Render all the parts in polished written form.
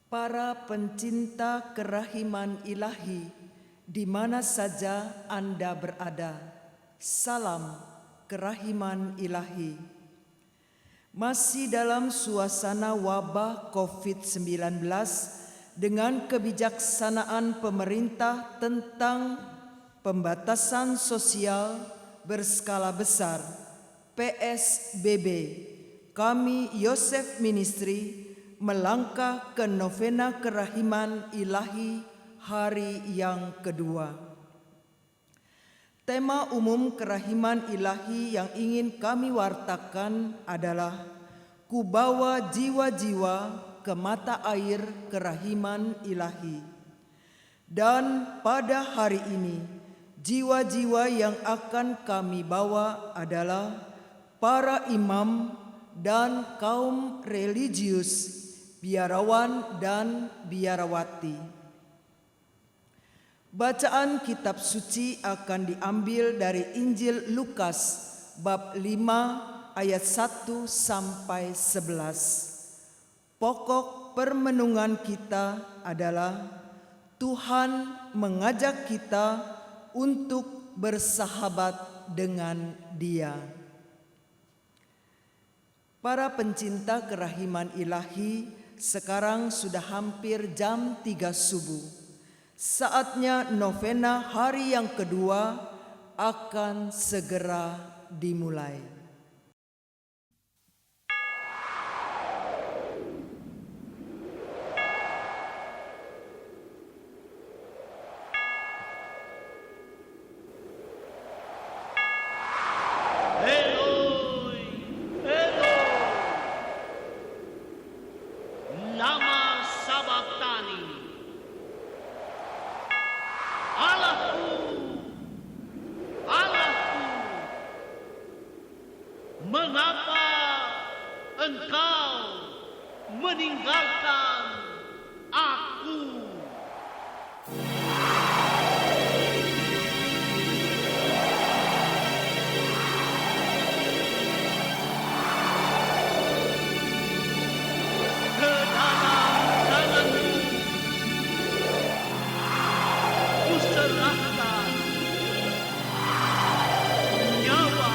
Para pencinta kerahiman ilahi, di mana saja Anda berada, salam kerahiman ilahi. Masih dalam suasana wabah COVID-19 dengan kebijaksanaan pemerintah tentang pembatasan sosial berskala besar (PSBB), kami Yosef Ministry melangkah ke novena kerahiman ilahi hari yang kedua. Tema umum kerahiman ilahi yang ingin kami wartakan adalah Kubawa jiwa-jiwa ke mata air kerahiman ilahi. Dan pada hari ini, jiwa-jiwa yang akan kami bawa adalah para imam dan kaum religius, biarawan dan biarawati. Bacaan kitab suci akan diambil dari Injil Lukas bab 5 ayat 1 sampai 11. Pokok permenungan kita adalah Tuhan mengajak kita untuk bersahabat dengan Dia. Para pencinta kerahiman ilahi, sekarang sudah hampir jam 3 subuh. Saatnya novena hari yang kedua akan segera dimulai. Mengapa engkau meninggalkan aku? Ke dalam tanganmu kuserahkan nyawa.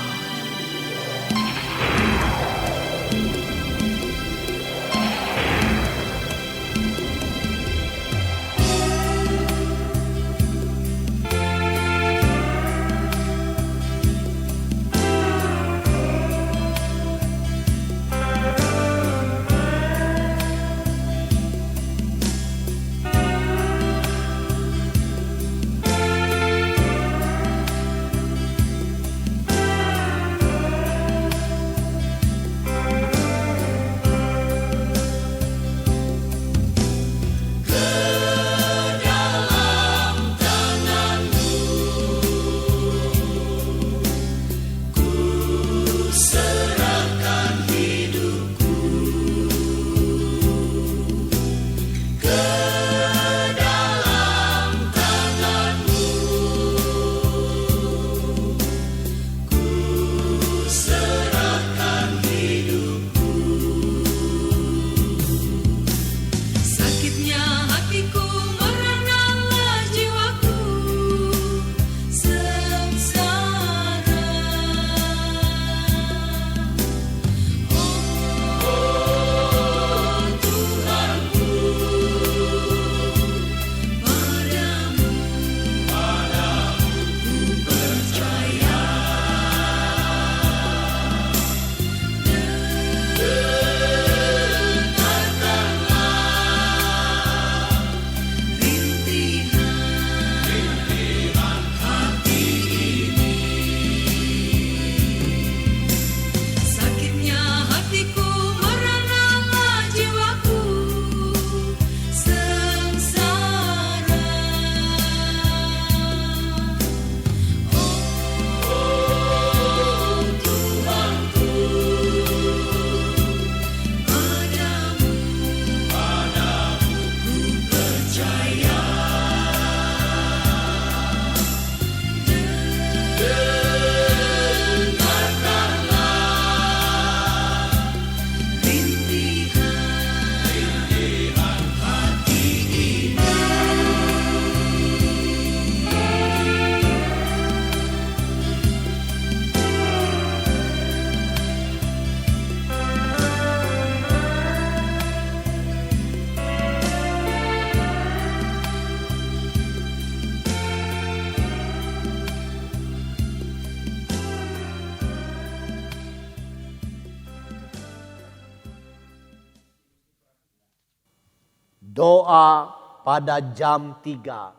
Doa pada jam 3,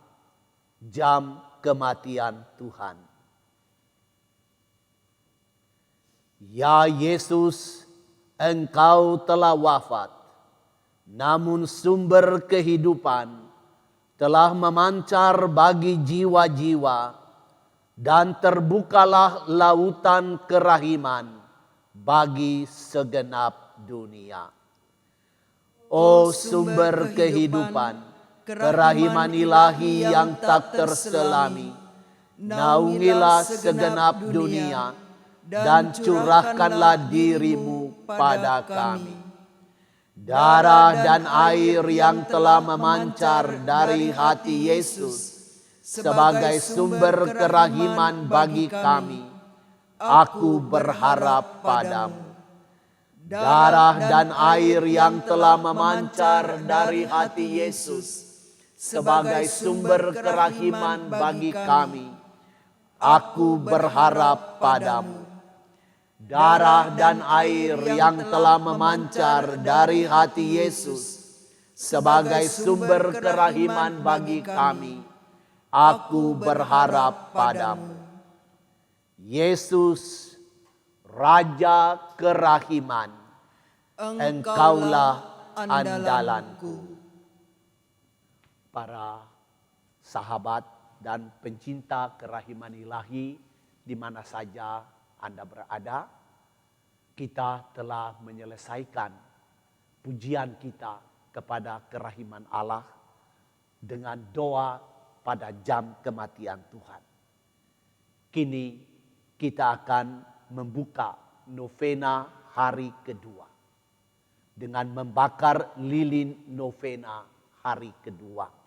jam kematian Tuhan. Ya Yesus, Engkau telah wafat, namun sumber kehidupan telah memancar bagi jiwa-jiwa, dan terbukalah lautan kerahiman bagi segenap dunia. O sumber kehidupan, kerahiman ilahi yang tak terselami, naungilah segenap dunia dan curahkanlah dirimu pada kami. Darah dan air yang telah memancar dari hati Yesus sebagai sumber kerahiman bagi kami, aku berharap padamu. Darah dan air yang telah memancar dari hati Yesus sebagai sumber kerahiman bagi kami, aku berharap padamu. Darah dan air yang telah memancar dari hati Yesus sebagai sumber kerahiman bagi kami, aku berharap padamu. Yesus, Raja kerahiman, Engkaulah andalanku. Para sahabat dan pencinta kerahiman ilahi di mana saja Anda berada, kita telah menyelesaikan pujian kita kepada kerahiman Allah dengan doa pada jam kematian Tuhan. Kini kita akan membuka novena hari kedua dengan membakar lilin novena hari kedua.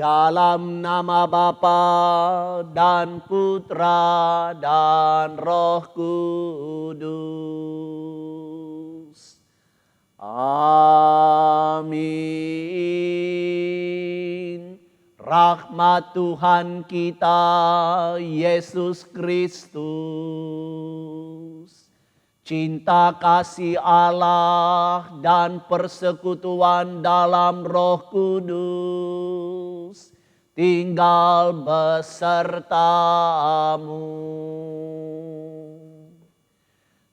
Dalam nama Bapa dan Putra dan Roh Kudus. Amin. Rahmat Tuhan kita Yesus Kristus, cinta kasih Allah dan persekutuan dalam Roh Kudus tinggal besertamu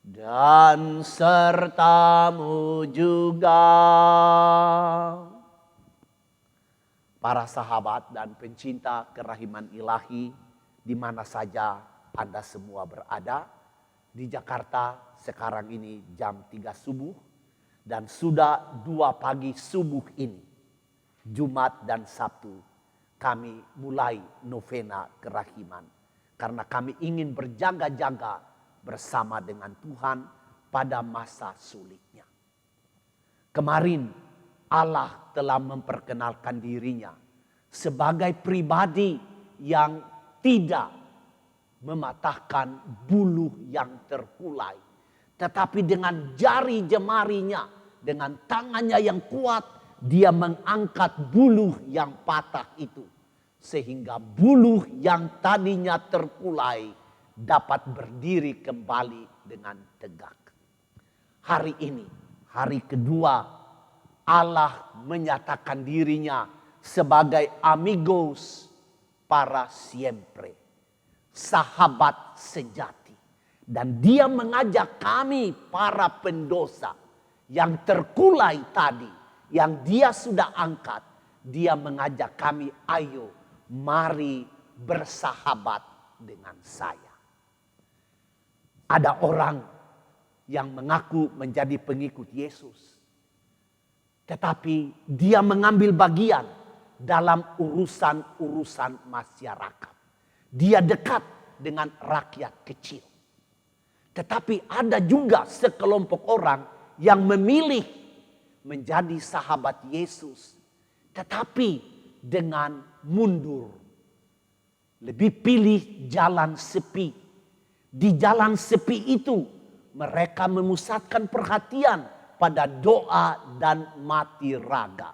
dan sertamu juga. Para sahabat dan pencinta kerahiman ilahi, di mana saja Anda semua berada. Di Jakarta sekarang ini jam 3 subuh. Dan sudah 2 pagi subuh ini, Jumat dan Sabtu, kami mulai novena kerahiman. Karena kami ingin berjaga-jaga bersama dengan Tuhan pada masa sulitnya. Kemarin Allah telah memperkenalkan dirinya sebagai pribadi yang tidak mematahkan buluh yang terkulai. Tetapi dengan jari jemarinya, dengan tangannya yang kuat, dia mengangkat buluh yang patah itu. Sehingga buluh yang tadinya terkulai dapat berdiri kembali dengan tegak. Hari ini, hari kedua, Allah menyatakan dirinya sebagai amigos para siempre, sahabat sejati. Dan dia mengajak kami para pendosa yang terkulai tadi, yang dia sudah angkat. Dia mengajak kami, ayo mari bersahabat dengan saya. Ada orang yang mengaku menjadi pengikut Yesus, tetapi dia mengambil bagian dalam urusan-urusan masyarakat. Dia dekat dengan rakyat kecil. Tetapi ada juga sekelompok orang yang memilih menjadi sahabat Yesus, tetapi dengan mundur. Lebih pilih jalan sepi. Di jalan sepi itu mereka memusatkan perhatian pada doa dan mati raga.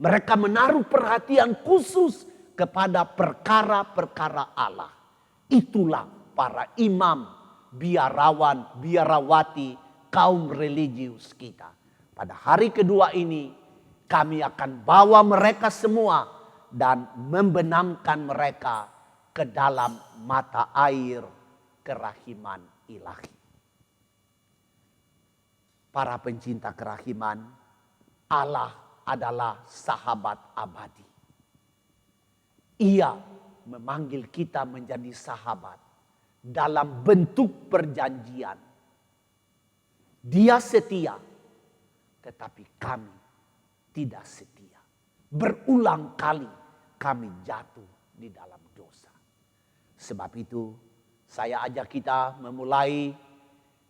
Mereka menaruh perhatian khusus kepada perkara-perkara Allah. Itulah para imam, biarawan, biarawati, kaum religius kita. Pada hari kedua ini kami akan bawa mereka semua dan membenamkan mereka ke dalam mata air kerahiman ilahi. Para pencinta kerahiman, Allah adalah sahabat abadi. Ia memanggil kita menjadi sahabat dalam bentuk perjanjian. Dia setia, tetapi kami tidak setia. Berulang kali kami jatuh di dalam dosa. Sebab itu saya ajak kita memulai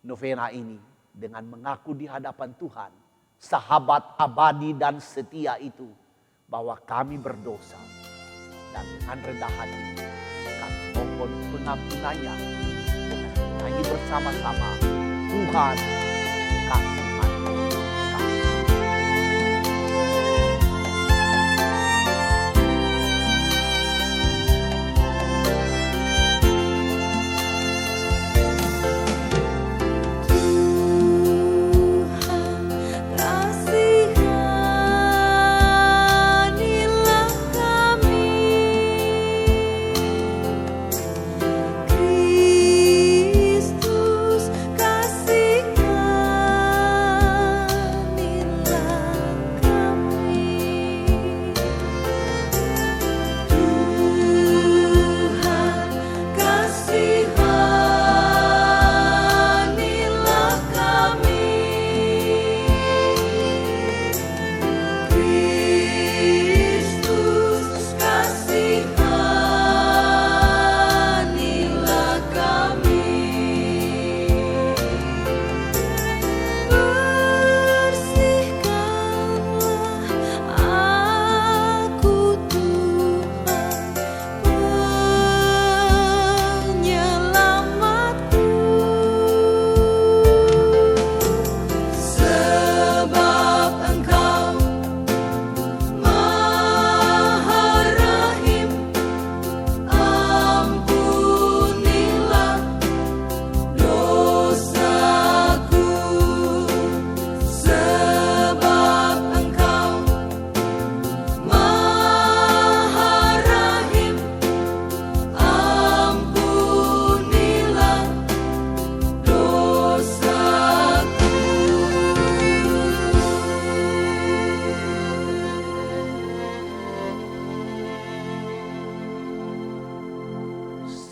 novena ini dengan mengaku di hadapan Tuhan, sahabat abadi dan setia itu, bahwa kami berdosa. Dan dengan rendah hati kami mohon pengampunannya dengan menyanyi bersama-sama, Tuhan kasihan kami. Kristus kasihkan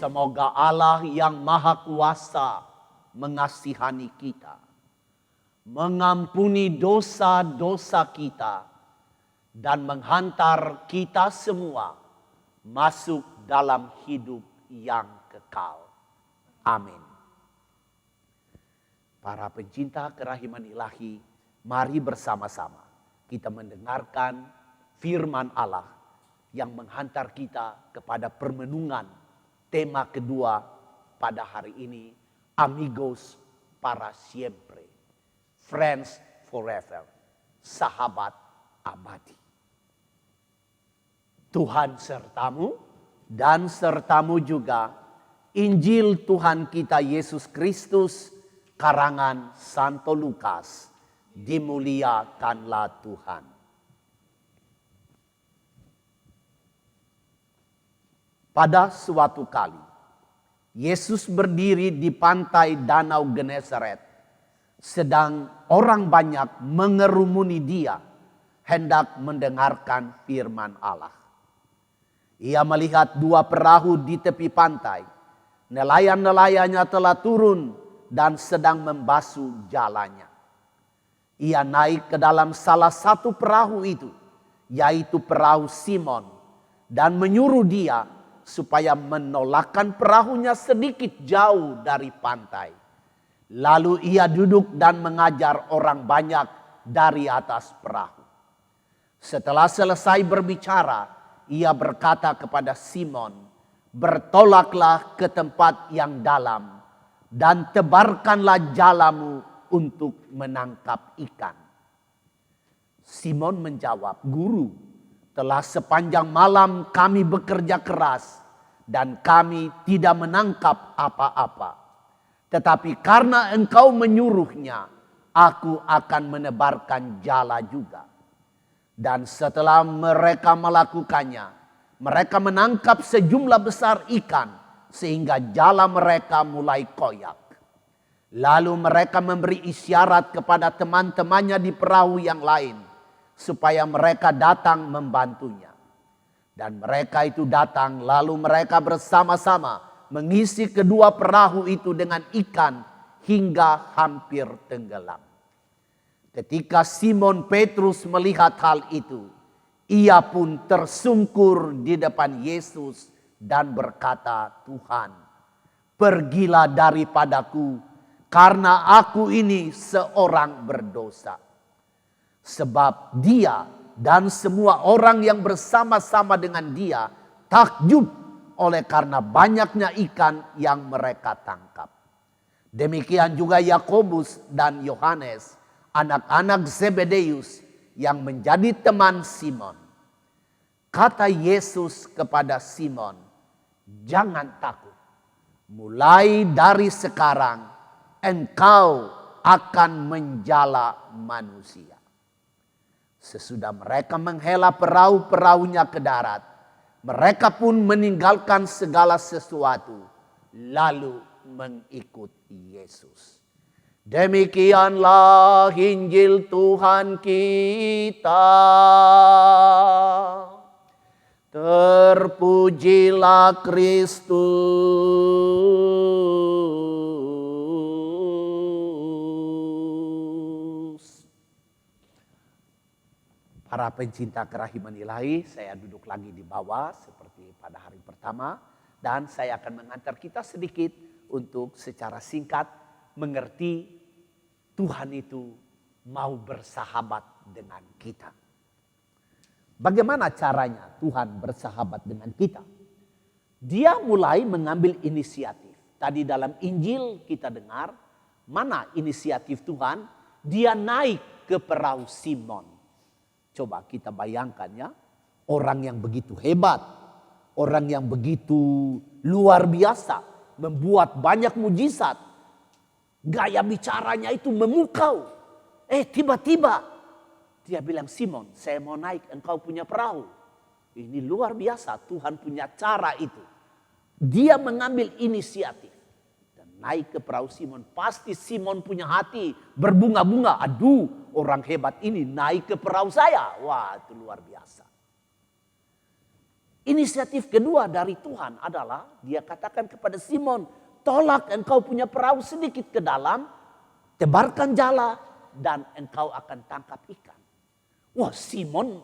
Semoga Allah yang Maha Kuasa mengasihani kita, mengampuni dosa-dosa kita, dan menghantar kita semua masuk dalam hidup yang kekal. Amin. Para pencinta kerahiman ilahi, mari bersama-sama kita mendengarkan firman Allah yang menghantar kita kepada permenungan tema kedua pada hari ini, Amigos para siempre, Friends forever, sahabat abadi. Tuhan sertamu dan sertamu juga Injil Tuhan kita Yesus Kristus karangan Santo Lukas. Dimuliakanlah Tuhan. Pada suatu kali, Yesus berdiri di pantai Danau Genesaret, sedang orang banyak mengerumuni dia, hendak mendengarkan firman Allah. Ia melihat dua perahu di tepi pantai. Nelayan-nelayannya telah turun dan sedang membasuh jalannya. Ia naik ke dalam salah satu perahu itu, yaitu perahu Simon, dan menyuruh dia supaya menolakkan perahunya sedikit jauh dari pantai. Lalu ia duduk dan mengajar orang banyak dari atas perahu. Setelah selesai berbicara, ia berkata kepada Simon, "Bertolaklah ke tempat yang dalam dan tebarkanlah jalamu untuk menangkap ikan." Simon menjawab, "Guru, telah sepanjang malam kami bekerja keras dan kami tidak menangkap apa-apa. Tetapi karena engkau menyuruhnya, aku akan menebarkan jala juga." Dan setelah mereka melakukannya, mereka menangkap sejumlah besar ikan sehingga jala mereka mulai koyak. Lalu mereka memberi isyarat kepada teman-temannya di perahu yang lain supaya mereka datang membantunya. Dan mereka itu datang, lalu mereka bersama-sama mengisi kedua perahu itu dengan ikan hingga hampir tenggelam. Ketika Simon Petrus melihat hal itu, ia pun tersungkur di depan Yesus dan berkata, "Tuhan, pergilah daripadaku, karena aku ini seorang berdosa." Sebab dia dan semua orang yang bersama-sama dengan dia takjub oleh karena banyaknya ikan yang mereka tangkap. Demikian juga Yakobus dan Yohanes, anak-anak Zebedeus yang menjadi teman Simon. Kata Yesus kepada Simon, "Jangan takut. Mulai dari sekarang engkau akan menjala manusia." Sesudah mereka menghela perahu-perahunya ke darat, mereka pun meninggalkan segala sesuatu, lalu mengikut Yesus. Demikianlah Injil Tuhan kita. Terpujilah Kristus. Para pencinta kerahiman ilahi, saya duduk lagi di bawah seperti pada hari pertama. Dan saya akan mengantar kita sedikit untuk secara singkat mengerti Tuhan itu mau bersahabat dengan kita. Bagaimana caranya Tuhan bersahabat dengan kita? Dia mulai mengambil inisiatif. Tadi dalam Injil kita dengar mana inisiatif Tuhan? Dia naik ke perahu Simon. Coba kita bayangkan ya, orang yang begitu hebat, orang yang begitu luar biasa, membuat banyak mujizat. Gaya bicaranya itu memukau. Tiba-tiba dia bilang, "Simon, saya mau naik, engkau punya perahu." Ini luar biasa, Tuhan punya cara itu. Dia mengambil inisiatif dan naik ke perahu Simon. Pasti Simon punya hati berbunga-bunga. Aduh, orang hebat ini naik ke perahu saya. Wah, itu luar biasa. Inisiatif kedua dari Tuhan adalah dia katakan kepada Simon, tolak engkau punya perahu sedikit ke dalam, tebarkan jala dan engkau akan tangkap ikan. Wah, Simon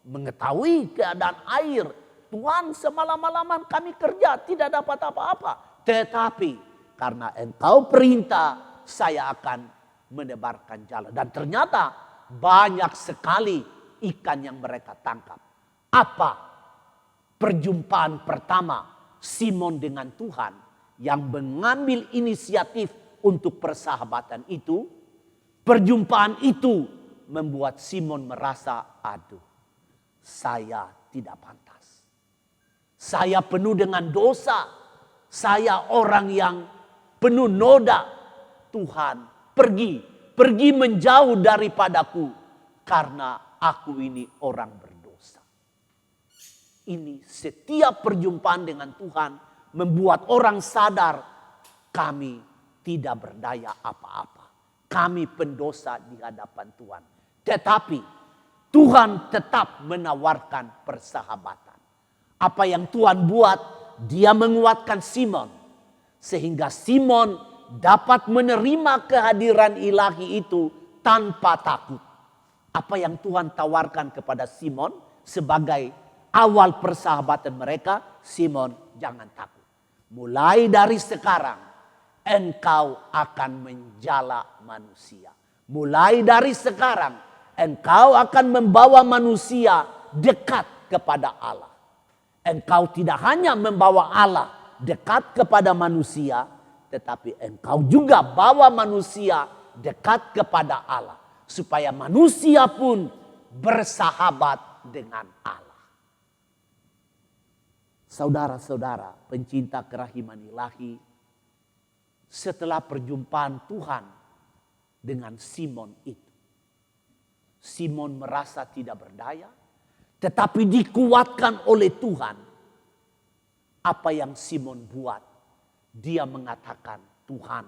mengetahui keadaan air. Tuhan, semalam-malaman kami kerja tidak dapat apa-apa. Tetapi karena engkau perintah, saya akan menebarkan jala. Dan ternyata banyak sekali ikan yang mereka tangkap. Apa perjumpaan pertama Simon dengan Tuhan yang mengambil inisiatif untuk persahabatan itu? Perjumpaan itu membuat Simon merasa, aduh, saya tidak pantas. Saya penuh dengan dosa. Saya orang yang penuh noda. Tuhan, pergi menjauh daripadaku karena aku ini orang berdosa. Ini setiap perjumpaan dengan Tuhan membuat orang sadar kami tidak berdaya apa-apa. Kami pendosa di hadapan Tuhan. Tetapi Tuhan tetap menawarkan persahabatan. Apa yang Tuhan buat, dia menguatkan Simon. Sehingga Simon dapat menerima kehadiran ilahi itu tanpa takut. Apa yang Tuhan tawarkan kepada Simon sebagai awal persahabatan mereka, Simon jangan takut. Mulai dari sekarang engkau akan menjala manusia. Mulai dari sekarang engkau akan membawa manusia dekat kepada Allah. Engkau tidak hanya membawa Allah dekat kepada manusia, tetapi engkau juga bawa manusia dekat kepada Allah. Supaya manusia pun bersahabat dengan Allah. Saudara-saudara pencinta kerahiman ilahi, setelah perjumpaan Tuhan dengan Simon itu, Simon merasa tidak berdaya, tetapi dikuatkan oleh Tuhan. Apa yang Simon buat? Dia mengatakan, Tuhan,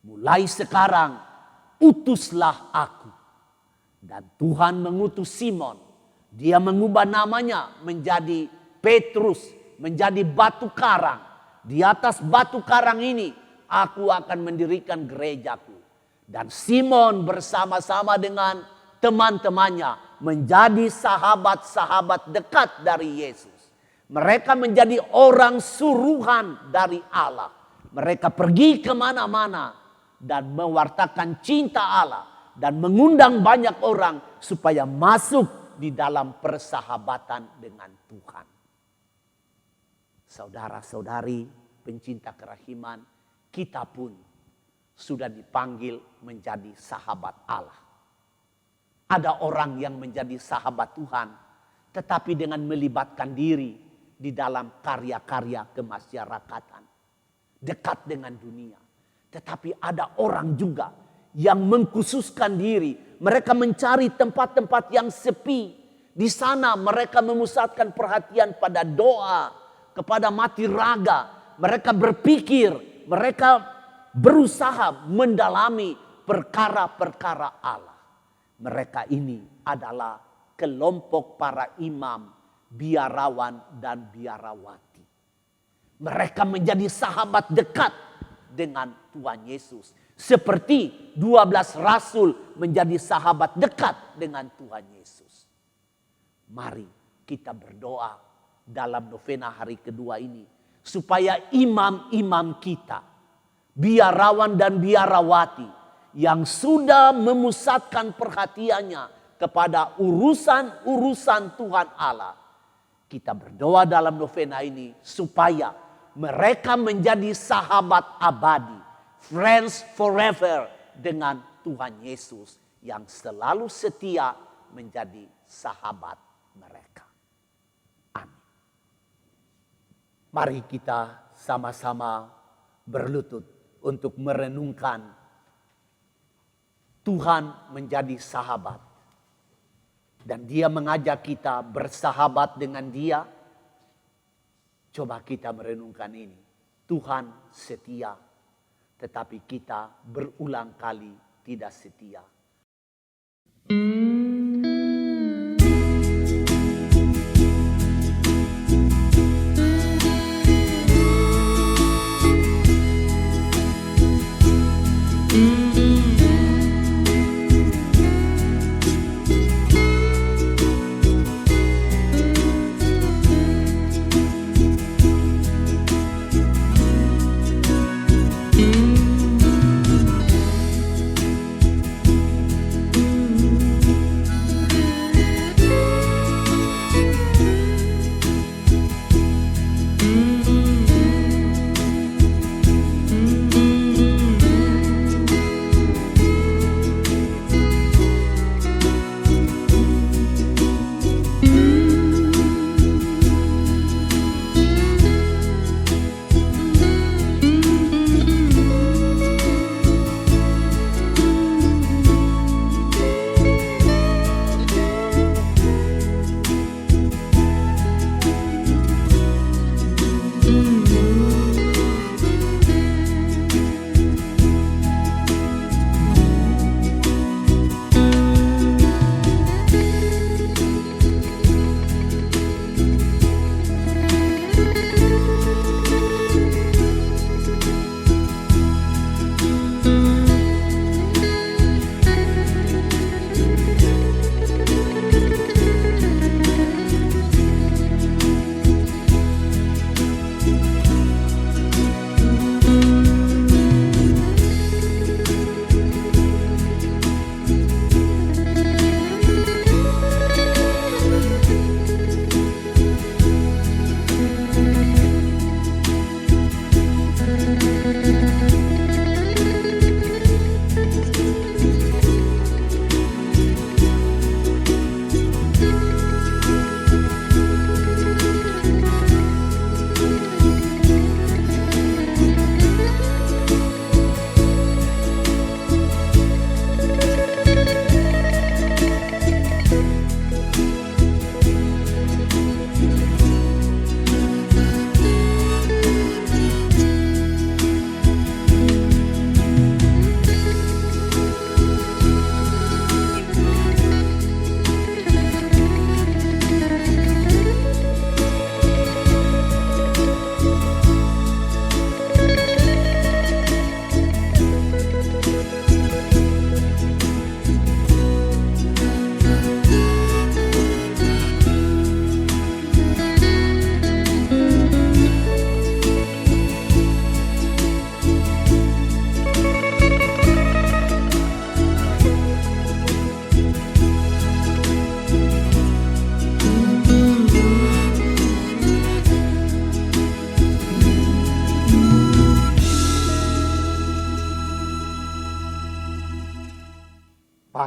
mulai sekarang utuslah aku. Dan Tuhan mengutus Simon. Dia mengubah namanya menjadi Petrus, menjadi batu karang. Di atas batu karang ini aku akan mendirikan gerejaku. Dan Simon bersama-sama dengan teman-temannya menjadi sahabat-sahabat dekat dari Yesus. Mereka menjadi orang suruhan dari Allah. Mereka pergi kemana-mana dan mewartakan cinta Allah. Dan mengundang banyak orang supaya masuk di dalam persahabatan dengan Tuhan. Saudara-saudari pencinta kerahiman, kita pun sudah dipanggil menjadi sahabat Allah. Ada orang yang menjadi sahabat Tuhan, tetapi dengan melibatkan diri di dalam karya-karya kemasyarakatan, dekat dengan dunia. Tetapi ada orang juga yang mengkhususkan diri. Mereka mencari tempat-tempat yang sepi. Di sana mereka memusatkan perhatian pada doa, kepada mati raga. Mereka berpikir, mereka berusaha mendalami perkara-perkara Allah. Mereka ini adalah kelompok para imam, biarawan dan biarawati. Mereka menjadi sahabat dekat dengan Tuhan Yesus. Seperti 12 rasul menjadi sahabat dekat dengan Tuhan Yesus. Mari kita berdoa dalam novena hari kedua ini. Supaya imam-imam kita, biarawan dan biarawati yang sudah memusatkan perhatiannya kepada urusan-urusan Tuhan Allah. Kita berdoa dalam novena ini supaya mereka menjadi sahabat abadi, friends forever dengan Tuhan Yesus yang selalu setia menjadi sahabat mereka. Mari kita sama-sama berlutut untuk merenungkan Tuhan menjadi sahabat. Dan dia mengajak kita bersahabat dengan dia. Coba kita merenungkan ini. Tuhan setia, tetapi kita berulang kali tidak setia.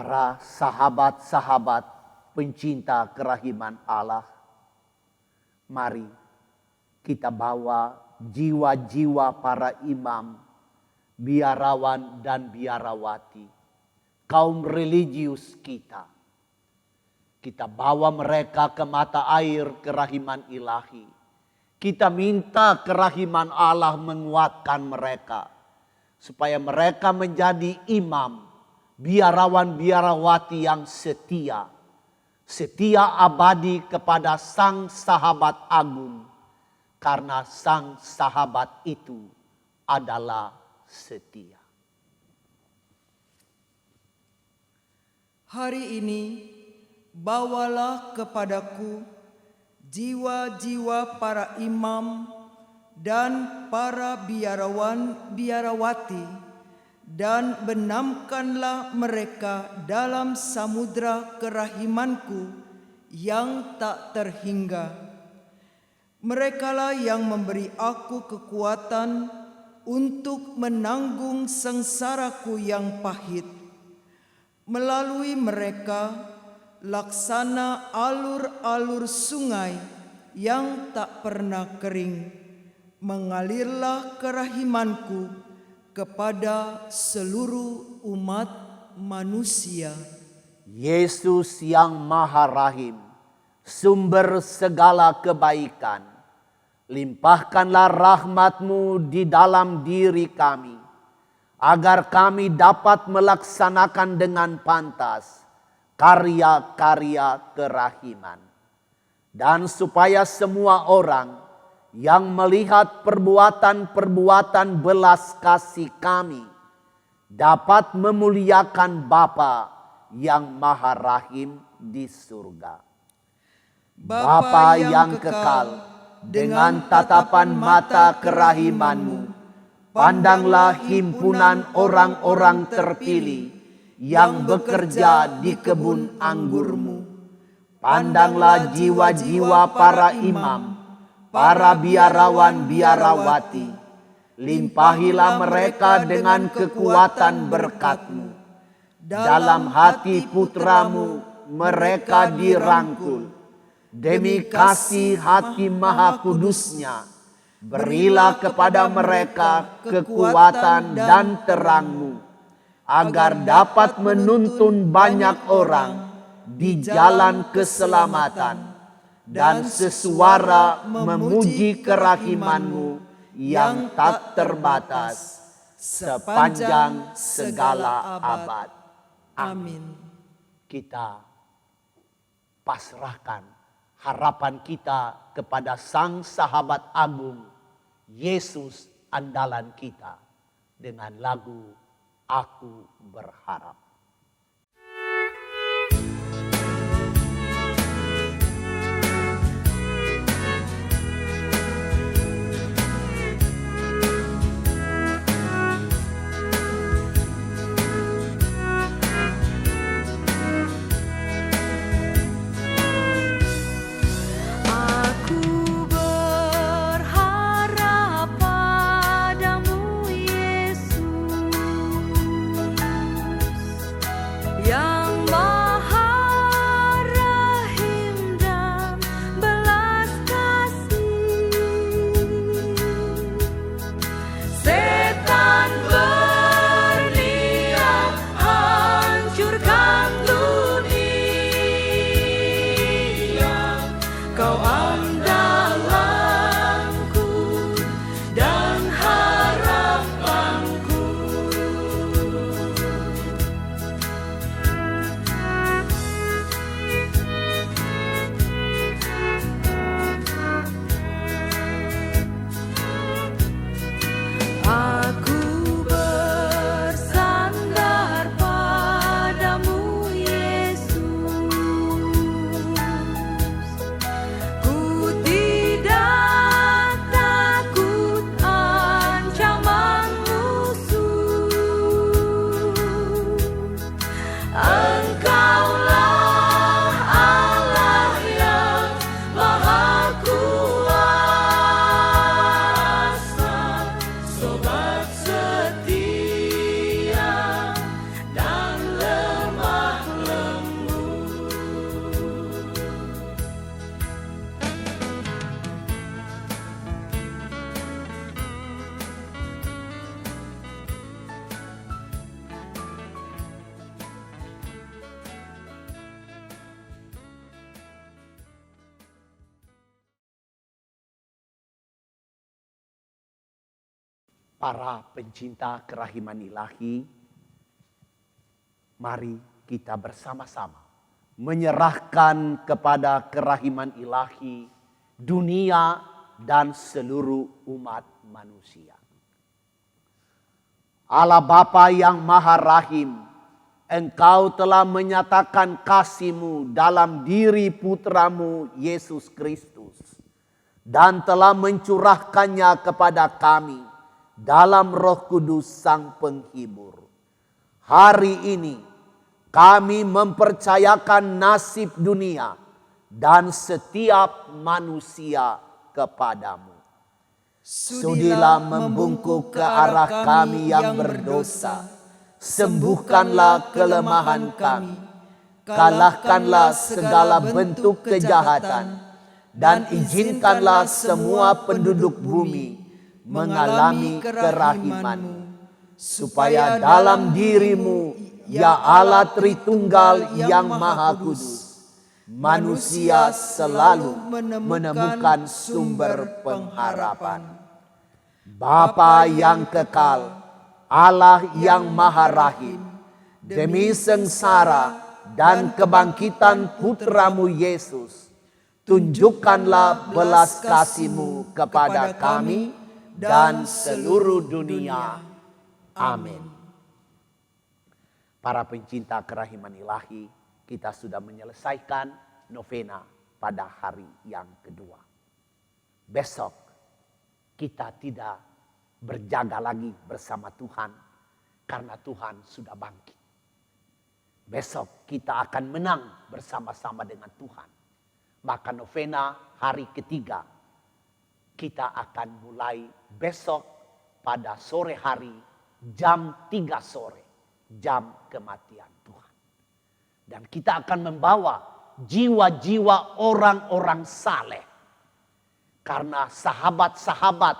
para sahabat-sahabat pencinta kerahiman Allah, mari kita bawa jiwa-jiwa para imam, biarawan dan biarawati, kaum religius kita. Kita bawa mereka ke mata air kerahiman ilahi. Kita minta kerahiman Allah menguatkan mereka, supaya mereka menjadi imam, biarawan-biarawati yang setia. Setia abadi kepada sang sahabat agung. Karena sang sahabat itu adalah setia. Hari ini bawalah kepadaku jiwa-jiwa para imam dan para biarawan-biarawati, dan benamkanlah mereka dalam samudra kerahimanku yang tak terhingga. Merekalah yang memberi aku kekuatan untuk menanggung sengsaraku yang pahit. Melalui mereka, laksana alur-alur sungai yang tak pernah kering, mengalirlah kerahimanku kepada seluruh umat manusia. Yesus yang Maha Rahim, sumber segala kebaikan, limpahkanlah rahmat-Mu di dalam diri kami, agar kami dapat melaksanakan dengan pantas karya-karya kerahiman. Dan supaya semua orang yang melihat perbuatan-perbuatan belas kasih kami dapat memuliakan Bapa yang Maha Rahim di surga. Bapa yang kekal, dengan tatapan mata kerahiman-Mu, pandanglah himpunan orang-orang terpilih yang bekerja di kebun anggur-Mu. Pandanglah jiwa-jiwa para imam, para biarawan-biarawati. Limpahilah mereka dengan kekuatan berkat-Mu. Dalam hati putra-Mu mereka dirangkul. Demi kasih hati Maha Kudusnya, berilah kepada mereka kekuatan dan terang-Mu, agar dapat menuntun banyak orang di jalan keselamatan dan sesuara memuji kerahiman-Mu yang tak terbatas sepanjang segala abad. Amin. Kita pasrahkan harapan kita kepada sang sahabat agung, Yesus andalan kita, dengan lagu Aku Berharap. Aku berharap padamu, Yesus. Para pencinta kerahiman ilahi, mari kita bersama-sama menyerahkan kepada kerahiman ilahi dunia dan seluruh umat manusia. Allah Bapa yang Maha Rahim, Engkau telah menyatakan kasih-Mu dalam diri Putra-Mu Yesus Kristus dan telah mencurahkannya kepada kami dalam Roh Kudus Sang Penghibur. Hari ini kami mempercayakan nasib dunia dan setiap manusia kepadamu. Sudilah membungkuk ke arah kami yang berdosa. Sembuhkanlah kelemahan kami. Kalahkanlah segala bentuk kejahatan. Dan izinkanlah semua penduduk bumi mengalami kerahiman-Mu, supaya dalam diri-Mu, ya Allah Tritunggal yang Maha Kudus, manusia selalu menemukan sumber pengharapan. Bapa yang kekal, Allah yang Maha Rahim, demi sengsara dan kebangkitan Putra-Mu Yesus, tunjukkanlah belas kasih-Mu kepada kami dan seluruh dunia. Amin. Para pencinta kerahiman ilahi, kita sudah menyelesaikan novena pada hari yang kedua. Besok kita tidak berjaga lagi bersama Tuhan karena Tuhan sudah bangkit. Besok kita akan menang bersama-sama dengan Tuhan. Maka novena hari ketiga kita akan mulai besok pada sore hari jam 3 sore. Jam kematian Tuhan. Dan kita akan membawa jiwa-jiwa orang-orang saleh. Karena sahabat-sahabat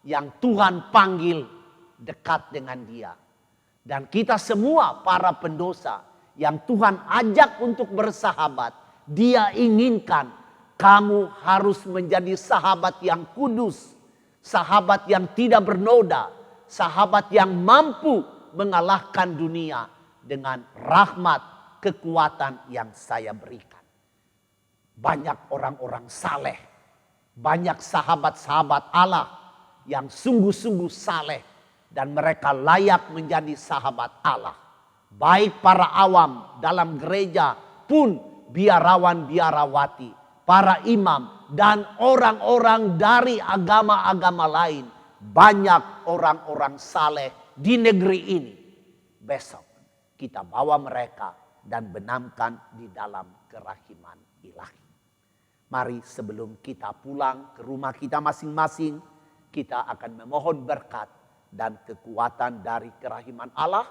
yang Tuhan panggil dekat dengan Dia. Dan kita semua para pendosa yang Tuhan ajak untuk bersahabat. Dia inginkan kamu harus menjadi sahabat yang kudus. Sahabat yang tidak bernoda. Sahabat yang mampu mengalahkan dunia dengan rahmat kekuatan yang saya berikan. Banyak orang-orang saleh. Banyak sahabat-sahabat Allah yang sungguh-sungguh saleh. Dan mereka layak menjadi sahabat Allah. Baik para awam dalam gereja pun biarawan-biarawati, para imam, dan orang-orang dari agama-agama lain. Banyak orang-orang saleh di negeri ini. Besok kita bawa mereka dan benamkan di dalam kerahiman ilahi. Mari sebelum kita pulang ke rumah kita masing-masing, kita akan memohon berkat dan kekuatan dari kerahiman Allah.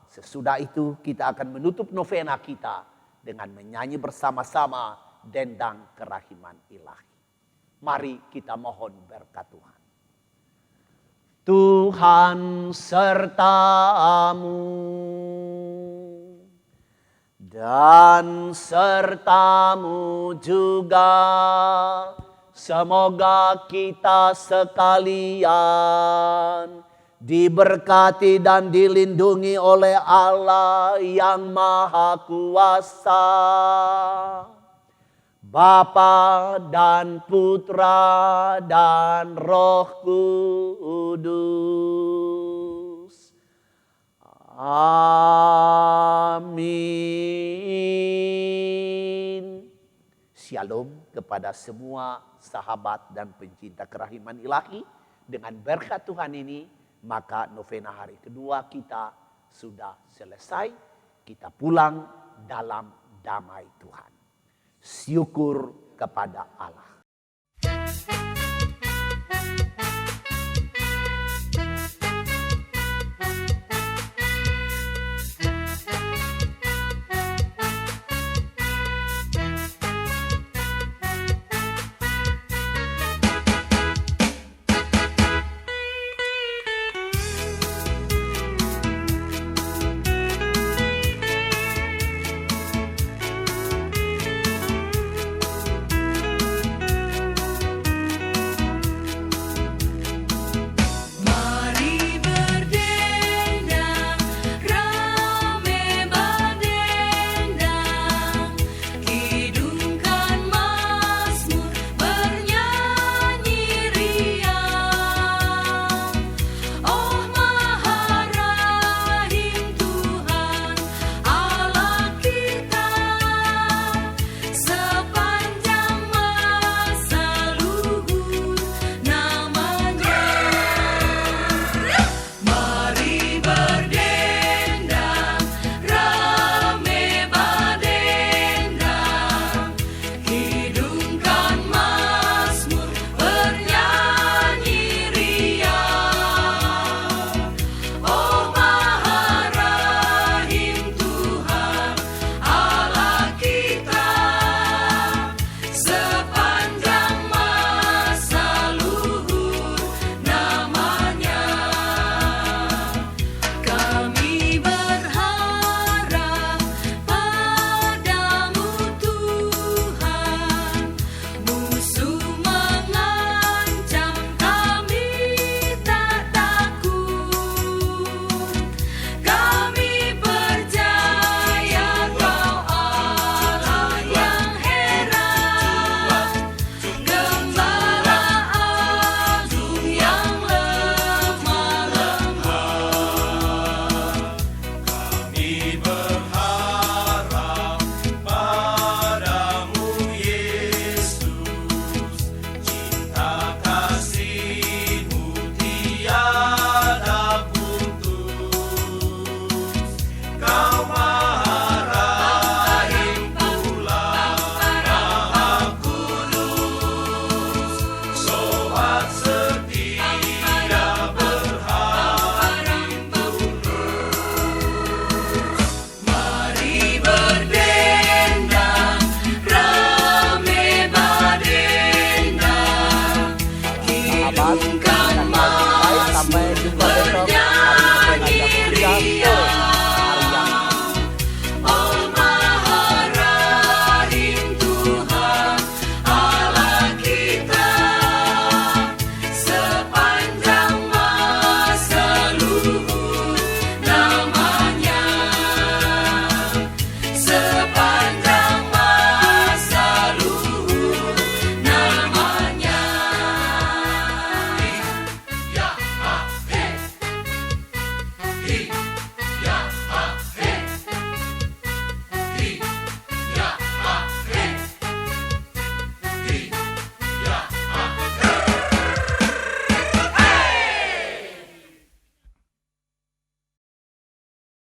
Sesudah itu kita akan menutup novena kita dengan menyanyi bersama-sama dendang kerahiman ilahi. Mari kita mohon berkat Tuhan. Tuhan sertamu dan sertamu juga. Semoga kita sekalian diberkati dan dilindungi oleh Allah yang Maha Kuasa, Bapa dan Putra dan Roh Kudus. Amin. Shalom kepada semua sahabat dan pencinta kerahiman ilahi. Dengan berkat Tuhan ini, maka novena hari kedua kita sudah selesai. Kita pulang dalam damai Tuhan. Syukur kepada Allah. sahabat.